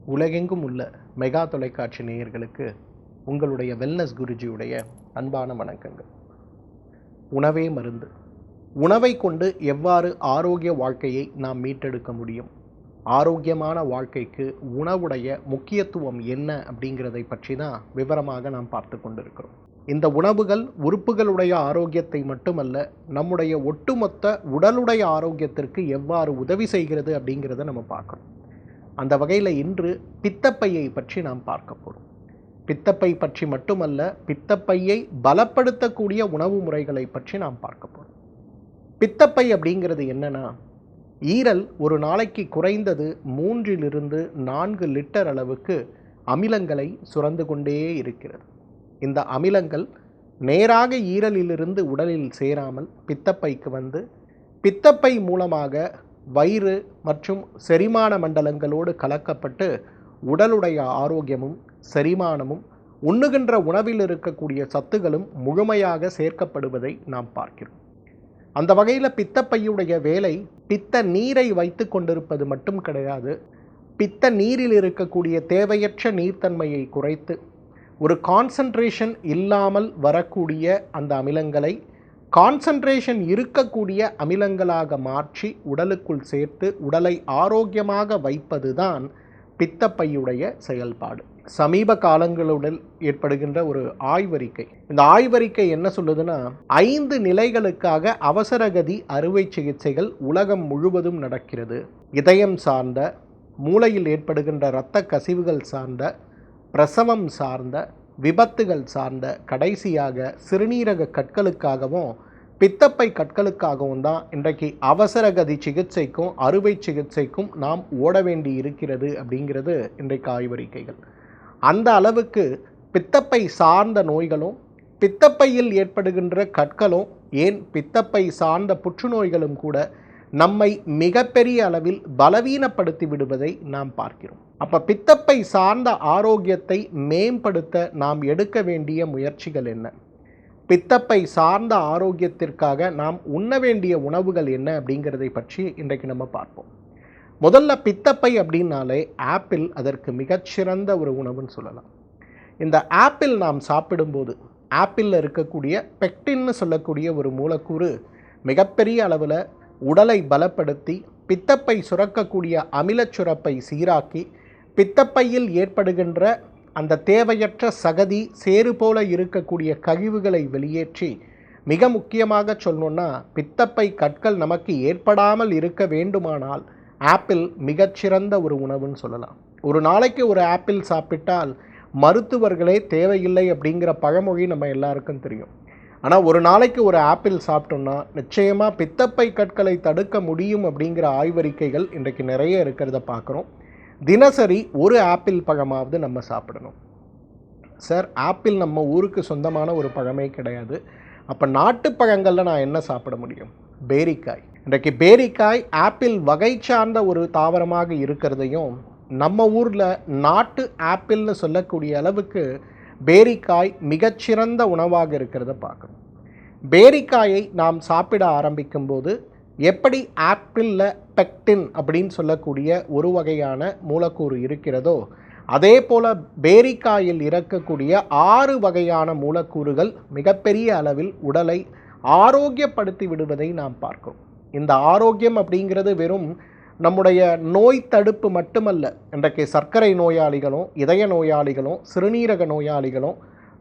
உலகெங்கும் உள்ள மெகா தொலைக்காட்சி நேயர்களுக்கு உங்களுடைய வெல்னஸ் குருஜியுடைய அன்பான வணக்கங்கள். உணவே மருந்து. உணவை கொண்டு எவ்வாறு ஆரோக்கிய வாழ்க்கையை நாம் மீட்டெடுக்க முடியும், ஆரோக்கியமான வாழ்க்கைக்கு உணவுடைய முக்கியத்துவம் என்ன அப்படிங்கிறதை பற்றி தான் விவரமாக நாம் பார்த்து கொண்டிருக்கிறோம். இந்த உணவுகள் உறுப்புகளுடைய ஆரோக்கியத்தை மட்டுமல்ல, நம்முடைய ஒட்டுமொத்த உடலுடைய ஆரோக்கியத்திற்கு எவ்வாறு உதவி செய்கிறது அப்படிங்கிறத நம்ம பார்க்கணும். அந்த வகையில் இன்று பித்தப்பையை பற்றி நாம் பார்க்க போகிறோம். பித்தப்பை பற்றி மட்டுமல்ல, பித்தப்பையை பலப்படுத்தக்கூடிய உணவு முறைகளை பற்றி நாம் பார்க்க போகிறோம். பித்தப்பை அப்படிங்கிறது என்னன்னா, ஈரல் ஒரு நாளைக்கு குறைந்தது 3-4 லிட்டர் அளவுக்கு அமிலங்களை சுரந்து கொண்டே இருக்கிறது. இந்த அமிலங்கள் நேராக ஈரலிலிருந்து உடலில் சேராமல் பித்தப்பைக்கு வந்து பித்தப்பை மூலமாக வயிறு மற்றும் செரிமான மண்டலங்களோடு கலக்கப்பட்டு உடலுடைய ஆரோக்கியமும் செரிமானமும் உண்ணுகின்ற உணவில் இருக்கக்கூடிய சத்துகளும் முழுமையாக சேர்க்கப்படுவதை நாம் பார்க்கிறோம். அந்த வகையில் பித்தப்பையுடைய வேலை பித்த நீரை வைத்து கொண்டிருப்பது மட்டும் கிடையாது. பித்த நீரில் இருக்கக்கூடிய தேவையற்ற நீர்த்தன்மையை குறைத்து ஒரு கான்சன்ட்ரேஷன் இல்லாமல் வரக்கூடிய அந்த அமிலங்களை கான்சன்ட்ரேஷன் இருக்கக்கூடிய அமிலங்களாக மாற்றி உடலுக்குள் சேர்த்து உடலை ஆரோக்கியமாக வைப்பது தான் பித்தப்பையுடைய செயல்பாடு. சமீப காலங்களுடன் ஏற்படுகின்ற ஒரு ஆய்வறிக்கை, இந்த ஆய்வறிக்கை என்ன சொல்லுதுன்னா, 5 நிலைகளுக்காக அவசரகதி அறுவை சிகிச்சைகள் உலகம் முழுவதும் நடக்கிறது. இதயம் சார்ந்த, மூளையில் ஏற்படுகின்ற இரத்த கசிவுகள் சார்ந்த, பிரசவம் சார்ந்த, விபத்துகள் சார்ந்த, கடைசியாக சிறுநீரக கற்களுக்காகவும் பித்தப்பை கற்களுக்காகவும் தான் இன்றைக்கு அவசரகதி சிகிச்சைக்கும் அறுவை சிகிச்சைக்கும் நாம் ஓட வேண்டி இருக்கிறது அப்படிங்கிறது இன்றைக்கு ஆய்வறிக்கைகள். அந்த அளவுக்கு பித்தப்பை சார்ந்த நோய்களும் பித்தப்பையில் ஏற்படுகின்ற கற்களும், ஏன் பித்தப்பை சார்ந்த புற்றுநோய்களும் கூட நம்மை மிகப்பெரிய அளவில் பலவீனப்படுத்தி விடுவதை நாம் பார்க்கிறோம். அப்போ பித்தப்பை சார்ந்த ஆரோக்கியத்தை மேம்படுத்த நாம் எடுக்க வேண்டிய முயற்சிகள் என்ன, பித்தப்பை சார்ந்த ஆரோக்கியத்திற்காக நாம் உண்ண வேண்டிய உணவுகள் என்ன அப்படிங்கிறதை பற்றி இன்றைக்கு நம்ம பார்ப்போம். முதல்ல பித்தப்பை அப்படின்னாலே ஆப்பிள் அதற்கு மிகச்சிறந்த ஒரு உணவுன்னு சொல்லலாம். இந்த ஆப்பிள் நாம் சாப்பிடும்போது ஆப்பிளில் இருக்கக்கூடிய பெக்டின்னு சொல்லக்கூடிய ஒரு மூலக்கூறு மிகப்பெரிய அளவில் உடலை பலப்படுத்தி பித்தப்பை சுரக்கக்கூடிய அமிலச் சுரப்பை சீராக்கி பித்தப்பையில் ஏற்படுகின்ற அந்த தேவையற்ற சகதி, சேறு போல இருக்கக்கூடிய கழிவுகளை வெளியேற்றி, மிக முக்கியமாக சொல்லணுன்னா பித்தப்பை கற்கள் நமக்கு ஏற்படாமல் இருக்க வேண்டுமானால் ஆப்பிள் மிகச்சிறந்த ஒரு உணவுன்னு சொல்லலாம். ஒரு நாளைக்கு ஒரு ஆப்பிள் சாப்பிட்டால் மருத்துவர்களே தேவையில்லை அப்படிங்கிற பழமொழி நம்ம எல்லாருக்கும் தெரியும். ஆனால் ஒரு நாளைக்கு ஒரு ஆப்பிள் சாப்பிட்டோம்னா நிச்சயமாக பித்தப்பை கற்களை தடுக்க முடியும் அப்படிங்கிற ஆய்வறிக்கைகள் இன்றைக்கு நிறைய இருக்கிறத பார்க்குறோம். தினசரி ஒரு ஆப்பிள் பழமாவது நம்ம சாப்பிடணும். சார், ஆப்பிள் நம்ம ஊருக்கு சொந்தமான ஒரு பழமே கிடையாது, அப்போ நாட்டு பழங்களில் நான் என்ன சாப்பிட முடியும்? பேரிக்காய். இன்றைக்கு பேரிக்காய் ஆப்பிள் வகை சார்ந்த ஒரு தாவரமாக இருக்கிறதையும், நம்ம ஊரில் நாட்டு ஆப்பிள்னு சொல்லக்கூடிய அளவுக்கு பேரிக்காய் மிகச்சிறந்த உணவாக இருக்கிறத பார்க்கணும். பேரிக்காயை நாம் சாப்பிட ஆரம்பிக்கும்போது எப்படி ஆப்பிளில் பெக்டின் அப்படின்னு சொல்லக்கூடிய ஒரு வகையான மூலக்கூறு இருக்கிறதோ, அதே போல் பேரிக்காயில் இருக்கக்கூடிய 6 வகையான மூலக்கூறுகள் மிகப்பெரிய அளவில் உடலை ஆரோக்கியப்படுத்தி விடுவதை நாம் பார்க்கிறோம். இந்த ஆரோக்கியம் அப்படிங்கிறது வெறும் நம்முடைய நோய் தடுப்பு மட்டுமல்ல. இன்றைக்கு சர்க்கரை நோயாளிகளும், இதய நோயாளிகளும், சிறுநீரக நோயாளிகளும்,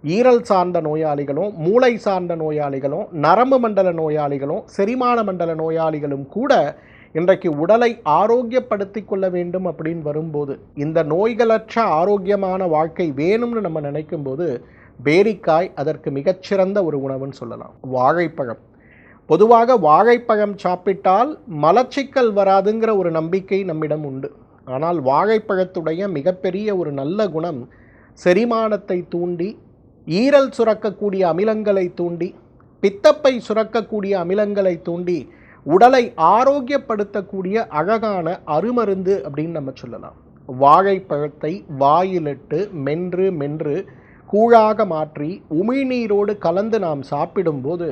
ஈரல் சார்ந்த நோயாளிகளும், மூளை சார்ந்த நோயாளிகளும், நரம்பு மண்டல நோயாளிகளும், செரிமான மண்டல நோயாளிகளும் கூட இன்றைக்கு உடலை ஆரோக்கியப்படுத்தி கொள்ள வேண்டும் அப்படின்னு வரும்போது, இந்த நோய்களற்ற ஆரோக்கியமான வாழ்க்கை வேணும்னு நம்ம நினைக்கும்போது பேரிக்காய் அதற்கு மிகச்சிறந்த ஒரு உணவுன்னு சொல்லலாம். வாழைப்பழம். பொதுவாக வாழைப்பழம் சாப்பிட்டால் மலச்சிக்கல் வராதுங்கிற ஒரு நம்பிக்கை நம்மிடம் உண்டு. ஆனால் வாழைப்பழத்துடைய மிகப்பெரிய ஒரு நல்ல குணம் செரிமானத்தை தூண்டி, ஈரல் சுரக்கக்கூடிய அமிலங்களை தூண்டி, பித்தப்பை சுரக்கக்கூடிய அமிலங்களை தூண்டி உடலை ஆரோக்கியப்படுத்தக்கூடிய அழகான அருமருந்து அப்படின்னு நம்ம சொல்லலாம். வாழைப்பழத்தை வாயிலிட்டு மென்று மென்று கூழாக மாற்றி உமிழ்நீரோடு கலந்து நாம் சாப்பிடும்போது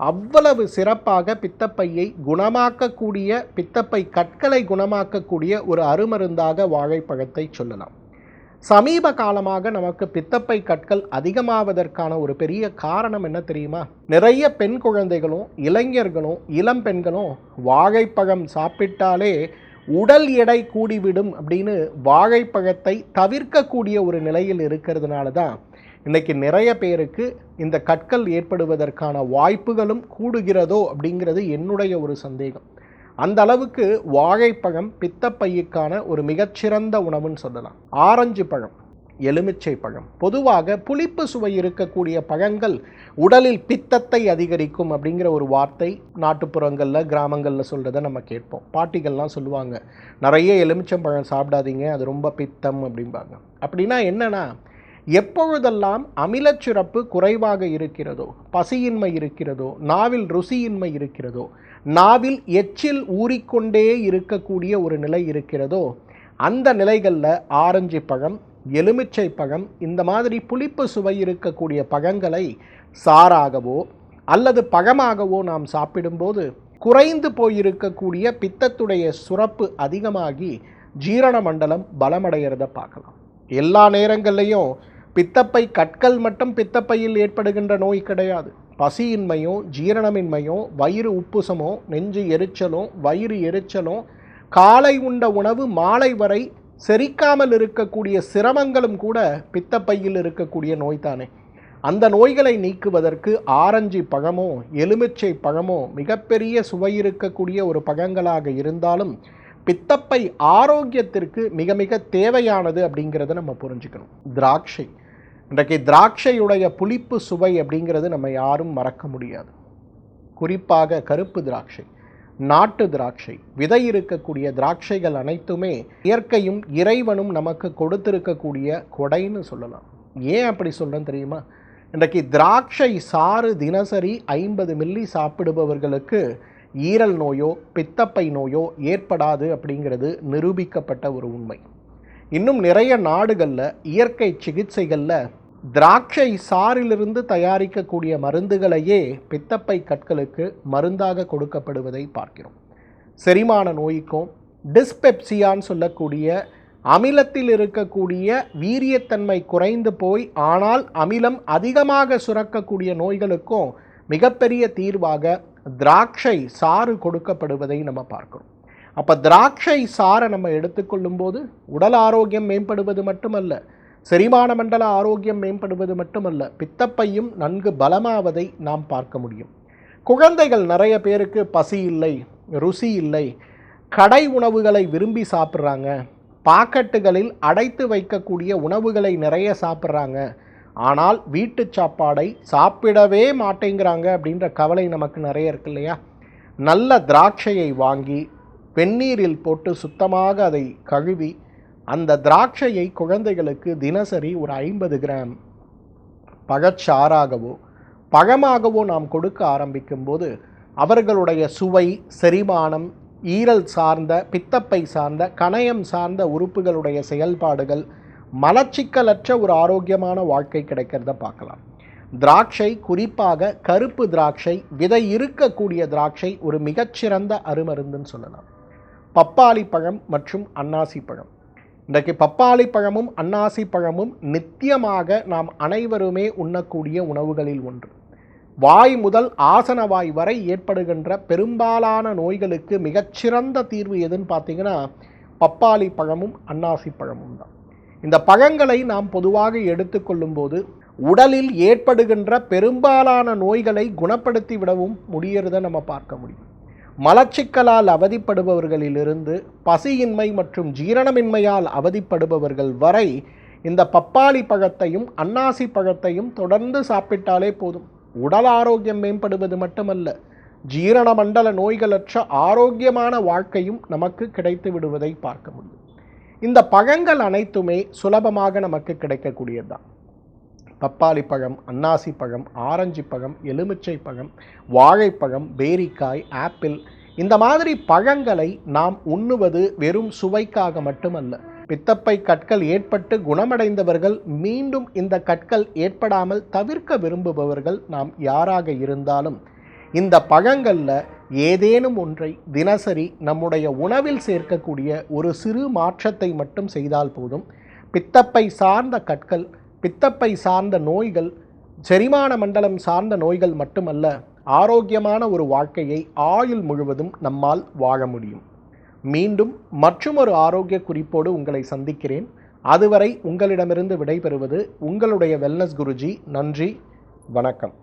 அவ்வளவு சிறப்பாக பித்தப்பையை குணமாக்கக்கூடிய, பித்தப்பை கற்களை குணமாக்கக்கூடிய ஒரு அருமருந்தாக வாழைப்பழத்தை சொல்லலாம். சமீப காலமாக நமக்கு பித்தப்பை கற்கள் அதிகமாவதற்கான ஒரு பெரிய காரணம் என்ன தெரியுமா? நிறைய பெண் குழந்தைகளும் இளைஞர்களும் இளம் பெண்களும் வாழைப்பழம் சாப்பிட்டாலே உடல் எடை கூடிவிடும் அப்படின்னு வாழைப்பழத்தை தவிர்க்கக்கூடிய ஒரு நிலையில் இருக்கிறதுனால தான் இன்றைக்கி நிறைய பேருக்கு இந்த கற்கள் ஏற்படுவதற்கான வாய்ப்புகளும் கூடுகிறதோ அப்படிங்கிறது என்னுடைய ஒரு சந்தேகம். அந்த அளவுக்கு வாழைப்பழம் பித்தப்பையுக்கான ஒரு மிகச்சிறந்த உணவுன்னு சொல்லலாம். ஆரஞ்சு பழம், எலுமிச்சை பழம், பொதுவாக புளிப்பு சுவை இருக்கக்கூடிய பழங்கள் உடலில் பித்தத்தை அதிகரிக்கும் அப்படிங்கிற ஒரு வார்த்தை நாட்டுப்புறங்களில் கிராமங்களில் சொல்கிறத நம்ம கேட்போம். பாட்டிகள்லாம் சொல்லுவாங்க, நிறைய எலுமிச்சம்பழம் சாப்பிடாதீங்க, அது ரொம்ப பித்தம் அப்படிம்பாங்க. அப்படின்னா என்னென்னா, எப்பொழுதெல்லாம் அமிலச்சுரப்பு குறைவாக இருக்கிறதோ, பசியின்மை இருக்கிறதோ, நாவில் ருசியின்மை இருக்கிறதோ, நாவில் எச்சில் ஊறிக்கொண்டே இருக்கக்கூடிய ஒரு நிலை இருக்கிறதோ, அந்த நிலைகளில் ஆரஞ்சு பழம், எலுமிச்சை பழம், இந்த மாதிரி புளிப்பு சுவை இருக்கக்கூடிய பழங்களை சாறாகவோ அல்லது பழமாகவோ நாம் சாப்பிடும்போது குறைந்து போயிருக்கக்கூடிய பித்தத்துடைய சுரப்பு அதிகமாகி ஜீரண மண்டலம் பலமடைகிறத பார்க்கலாம். எல்லா நேரங்கள்லையும் பித்தப்பை கற்கள் மட்டும் பித்தப்பையில் ஏற்படுகின்ற நோய் கிடையாது. பசியின்மையோ, ஜீரணமின்மையோ, வயிறு உப்புசமோ, நெஞ்சு எரிச்சலோ, வயிறு எரிச்சலோ, காலை உண்ட உணவு மாலை வரை செரிக்காமல் இருக்கக்கூடிய சிரமங்களும் கூட பித்தப்பையில் இருக்கக்கூடிய நோய் தானே. அந்த நோய்களை நீக்குவதற்கு ஆரஞ்சு பழமோ எலுமிச்சை பழமோ மிகப்பெரிய சுவை இருக்கக்கூடிய ஒரு பழங்களாக இருந்தாலும் பித்தப்பை ஆரோக்கியத்திற்கு மிக மிக தேவையானது அப்படிங்கிறத நம்ம புரிஞ்சுக்கணும். திராட்சை, இன்றைக்கு திராட்சையுடைய புளிப்பு சுவை அப்படிங்கிறது நம்ம யாரும் மறக்க முடியாது. குறிப்பாக கருப்பு திராட்சை, நாட்டு திராட்சை, விதை இருக்கக்கூடிய திராட்சைகள் அனைத்துமே இயற்கையும் இறைவனும் நமக்கு கொடுத்திருக்கக்கூடிய கொடைன்னு சொல்லலாம். ஏன் அப்படி சொல்கிறேன்னு தெரியுமா? இன்றைக்கு திராட்சை சாறு தினசரி 50 மில்லி சாப்பிடுபவர்களுக்கு ஈரல் நோயோ பித்தப்பை நோயோ ஏற்படாது அப்படிங்கிறது நிரூபிக்கப்பட்ட ஒரு உண்மை. இன்னும் நிறைய நாடுகளில் இயற்கை சிகிச்சைகளில் திராட்சை சாறிலிருந்து தயாரிக்கக்கூடிய மருந்துகளையே பித்தப்பை கற்களுக்கு மருந்தாக கொடுக்கப்படுவதை பார்க்கிறோம். செரிமான நோய்க்கும் டிஸ்பெப்சியான்னு சொல்லக்கூடிய அமிலத்தில் இருக்கக்கூடிய வீரியத்தன்மை குறைந்து போய் ஆனால் அமிலம் அதிகமாக சுரக்கக்கூடிய நோய்களுக்கும் மிகப்பெரிய தீர்வாக திராட்சை சாறு கொடுக்கப்படுவதை நம்ம பார்க்கிறோம். அப்போ திராட்சை சாறை நம்ம எடுத்துக்கொள்ளும் போது உடல் ஆரோக்கியம் மேம்படுவது மட்டுமல்ல, செரிமான மண்டல ஆரோக்கியம் மேம்படுவது மட்டுமல்ல, பித்தப்பையும் நன்கு பலமாவதை நாம் பார்க்க முடியும். குழந்தைகள் நிறைய பேருக்கு பசி இல்லை, ருசி இல்லை, கடை உணவுகளை விரும்பி சாப்பிட்றாங்க, பாக்கெட்டுகளில் அடைத்து வைக்கக்கூடிய உணவுகளை நிறைய சாப்பிட்றாங்க, ஆனால் வீட்டு சாப்பாடை சாப்பிடவே மாட்டேங்கிறாங்க அப்படின்ற கவலை நமக்கு நிறைய இருக்கு இல்லையா? நல்ல திராட்சையை வாங்கி வெந்நீரில் போட்டு சுத்தமாக அதை கழுவி அந்த திராட்சையை குழந்தைகளுக்கு தினசரி ஒரு 50 கிராம் பழச்சாறாகவோ பழமாகவோ நாம் கொடுக்க ஆரம்பிக்கும்போது அவர்களுடைய சுவை, செரிமானம், ஈரல் சார்ந்த, பித்தப்பை சார்ந்த, கணையம் சார்ந்த உறுப்புகளுடைய செயல்பாடுகள், மலச்சிக்கலற்ற ஒரு ஆரோக்கியமான வாழ்க்கை கிடைக்கிறத பார்க்கலாம். திராட்சை, குறிப்பாக கருப்பு திராட்சை, விதை இருக்கக்கூடிய திராட்சை ஒரு மிகச்சிறந்த அருமருந்துன்னு சொல்லலாம். பப்பாளி பழம் மற்றும் அன்னாசி பழம், இன்றைக்கு பப்பாளி பழமும் அன்னாசி பழமும் நித்தியமாக நாம் அனைவருமே உண்ணக்கூடிய உணவுகளில் ஒன்று. வாய் முதல் ஆசன வாய் வரை ஏற்படுகின்ற பெரும்பாலான நோய்களுக்கு மிகச்சிறந்த தீர்வு எதுன்னு பார்த்தீங்கன்னா பப்பாளி பழமும் அன்னாசி பழமும் தான். இந்த பழங்களை நாம் பொதுவாக எடுத்துக்கொள்ளும் போது உடலில் ஏற்படுகின்ற பெரும்பாலான நோய்களை குணப்படுத்தி விடவும் முடியறதை நம்ம பார்க்க முடியும். மலச்சிக்கலால் அவதிப்படுபவர்களிலிருந்து பசியின்மை மற்றும் ஜீரணமின்மையால் அவதிப்படுபவர்கள் வரை இந்த பப்பாளி பழத்தையும் அன்னாசி பழத்தையும் தொடர்ந்து சாப்பிட்டாலே போதும். உடல் ஆரோக்கியம் மேம்படுவது மட்டுமல்ல, ஜீரண மண்டல நோய்களற்ற ஆரோக்கியமான வாழ்க்கையும் நமக்கு கிடைத்து விடுவதை பார்க்க முடியும். இந்த பழங்கள் அனைத்துமே சுலபமாக நமக்கு கிடைக்கக்கூடியது தான். பப்பாளி பழம், அன்னாசி பழம், ஆரஞ்சு பழம், எலுமிச்சை பழம், வாழைப்பழம், பேரிக்காய், ஆப்பிள், இந்த மாதிரி பழங்களை நாம் உண்ணுவது வெறும் சுவைக்காக மட்டுமல்ல. பித்தப்பை கற்கள் ஏற்பட்டு குணமடைந்தவர்கள் மீண்டும் இந்த கற்கள் ஏற்படாமல் தவிர்க்க விரும்புபவர்கள் நாம் யாராக இருந்தாலும் இந்த பழங்களில் ஏதேனும் ஒன்றை தினசரி நம்முடைய உணவில் சேர்க்கக்கூடிய ஒரு சிறு மாற்றத்தை மட்டும் செய்தால் போதும். பித்தப்பை சார்ந்த கற்கள், பித்தப்பை சார்ந்த நோய்கள், செரிமான மண்டலம் சார்ந்த நோய்கள் மட்டுமல்ல, ஆரோக்கியமான ஒரு வாழ்க்கையை ஆயுள் முழுவதும் நம்மால் வாழ முடியும். மீண்டும் மற்றுமொரு ஆரோக்கிய குறிப்போடு உங்களை சந்திக்கிறேன். அதுவரை உங்களிடமிருந்து விடைபெறுவது உங்களுடைய வெல்னஸ் குருஜி. நன்றி, வணக்கம்.